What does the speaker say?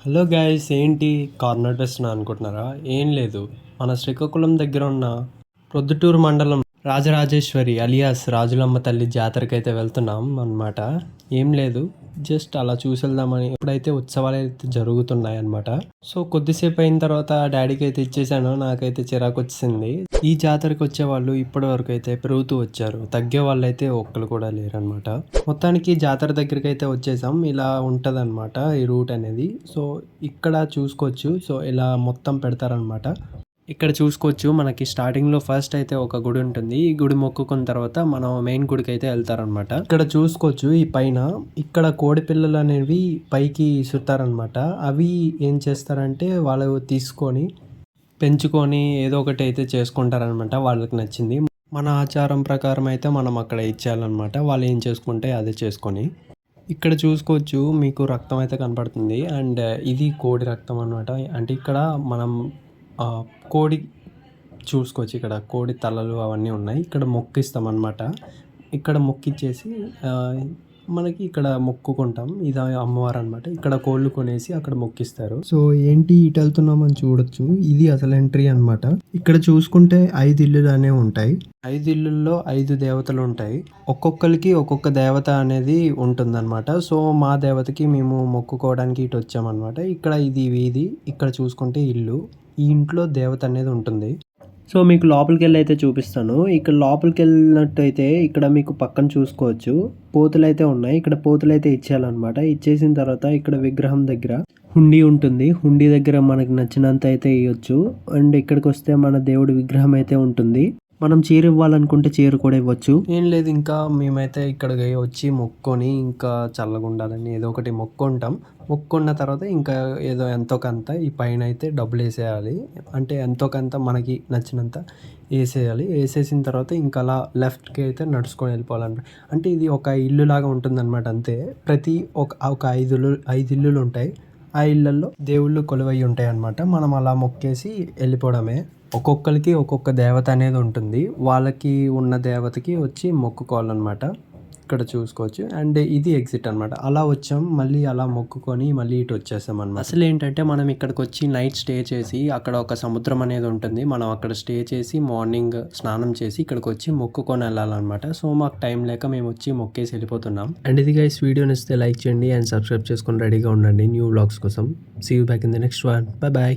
Hello guys, ఏంటి corner డ్రెస్‌నా అనుకుంటున్నారా? ఏం లేదు. మన శ్రీకాకుళం దగ్గర ఉన్న ప్రొద్దుటూరు మండలం రాజరాజేశ్వరి అలియాస్ రాజులమ్మ తల్లి జాతరకైతే వెళ్తున్నాం అన్నమాట. ఏం లేదు, జస్ట్ అలా చూసెళ్దామని. ఇప్పుడైతే ఉత్సవాలైతే జరుగుతున్నాయన్నమాట. సో కొద్దిసేపు అయిన తర్వాత డాడీకి అయితే ఇచ్చేసాను. నాకైతే చిరాకొచ్చేసింది. ఈ జాతరకి వచ్చేవాళ్ళు ఇప్పటి వరకు అయితే పెరుగుతూ వచ్చారు. తగ్గే వాళ్ళైతే ఒక్కరు కూడా లేరనమాట. మొత్తానికి జాతర దగ్గరికి అయితే వచ్చేసాం. ఇలా ఉంటదన్నమాట ఈ రూట్ అనేది. సో ఇక్కడ చూసుకోవచ్చు. సో ఇలా మొత్తం పెడతారనమాట. ఇక్కడ చూసుకోవచ్చు, మనకి స్టార్టింగ్లో ఫస్ట్ అయితే ఒక గుడి ఉంటుంది. ఈ గుడి మొక్కుకున్న తర్వాత మనం మెయిన్ గుడికి అయితే వెళ్తారనమాట. ఇక్కడ చూసుకోవచ్చు, ఈ పైన ఇక్కడ కోడి పిల్లలు అనేవి పైకి ఇసురుతారనమాట. అవి ఏం చేస్తారంటే వాళ్ళు తీసుకొని పెంచుకొని ఏదో ఒకటి అయితే చేసుకుంటారనమాట వాళ్ళకి నచ్చింది. మన ఆచారం ప్రకారం అయితే మనం అక్కడ ఇచ్చేయాలన్నమాట. వాళ్ళు ఏం చేసుకుంటే అదే చేసుకొని. ఇక్కడ చూసుకోవచ్చు, మీకు రక్తం అయితే కనపడుతుంది. అండ్ ఇది కోడి రక్తం అనమాట. అంటే ఇక్కడ మనం కోడి చూసుకోవచ్చు. ఇక్కడ కోడి తలలు అవన్నీ ఉన్నాయి. ఇక్కడ మొక్కిస్తాం అనమాట. ఇక్కడ మొక్కిచ్చేసి మనకి ఇక్కడ మొక్కుకుంటాం. ఇది అమ్మవారు అనమాట. ఇక్కడ కోళ్ళు కొనేసి అక్కడ మొక్కిస్తారు. సో ఏంటి ఇటు వెళ్తున్నామని చూడొచ్చు. ఇది అసలు ఎంట్రీ అనమాట. ఇక్కడ చూసుకుంటే 5 ఇల్లులు అనేవి ఉంటాయి. 5 ఇల్లుల్లో 5 దేవతలు ఉంటాయి. ఒక్కొక్కరికి ఒక్కొక్క దేవత అనేది ఉంటుందన్నమాట. సో మా దేవతకి మేము మొక్కుకోవడానికి ఇటు వచ్చామన్నమాట. ఇక్కడ ఇది వీధి, ఇక్కడ చూసుకుంటే ఇల్లు. ఈ ఇంట్లో దేవత అనేది ఉంటుంది. సో మీకు లోపలికెళ్ళి అయితే చూపిస్తాను. ఇక్కడ లోపలికి వెళ్ళినట్టయితే ఇక్కడ మీకు పక్కన చూసుకోవచ్చు, పోతులు అయితే ఉన్నాయి. ఇక్కడ పోతులు అయితే ఇచ్చేయాలన్నమాట. ఇచ్చేసిన తర్వాత ఇక్కడ విగ్రహం దగ్గర హుండీ ఉంటుంది. హుండీ దగ్గర మనకు నచ్చినంత అయితే ఇవ్వచ్చు. అండ్ ఇక్కడికి వస్తే మన దేవుడి విగ్రహం అయితే ఉంటుంది. మనం చీర ఇవ్వాలనుకుంటే చీర కూడా ఇవ్వచ్చు. ఏం లేదు, ఇంకా మేమైతే ఇక్కడికి వచ్చి మొక్కొని ఇంకా చల్లగా ఉండాలని ఏదో ఒకటి మొక్కుంటాం. మొక్కున్న తర్వాత ఇంకా ఏదో ఎంతో కొంత ఈ పైన అయితే డబ్బులు వేసేయాలి. అంటే ఎంతో కొంత మనకి నచ్చినంత వేసేయాలి. వేసేసిన తర్వాత ఇంకా అలా లెఫ్ట్కి అయితే నడుచుకొని వెళ్ళిపోవాలన్నమాట. అంటే ఇది ఒక ఇల్లు లాగా ఉంటుందన్నమాట. అంతే, ప్రతి ఒక 5 ఇల్లులు ఉంటాయి. ఆ ఇళ్ళల్లో దేవుళ్ళు కొలువై ఉంటాయి అన్నమాట. మనం అలా మొక్కేసి వెళ్ళిపోవడమే. ఒక్కొక్కరికి ఒక్కొక్క దేవత అనేది ఉంటుంది. వాళ్ళకి ఉన్న దేవతకి వచ్చి మొక్కుకోవాలన్నమాట. ఇక్కడ చూసుకోవచ్చు. అండ్ ఇది ఎగ్జిట్ అనమాట. అలా వచ్చాం, మళ్ళీ అలా మొక్కుకొని మళ్ళీ ఇటు వచ్చేసాం అనమాట. అసలు ఏంటంటే మనం ఇక్కడికి వచ్చి నైట్ స్టే చేసి అక్కడ ఒక సముద్రం అనేది ఉంటుంది. మనం అక్కడ స్టే చేసి మార్నింగ్ స్నానం చేసి ఇక్కడికి వచ్చి మొక్కుకొని వెళ్ళాలన్నమాట. సో మాకు టైం లేక మేము వచ్చి మొక్కేసి వెళ్ళిపోతున్నాం. అండ్ ఇది గైస్, వీడియోని ఇస్తే లైక్ చేయండి అండ్ సబ్స్క్రైబ్ చేసుకొని రెడీగా ఉండండి న్యూ వ్లాగ్స్ కోసం. See you back in the next one. Bye bye.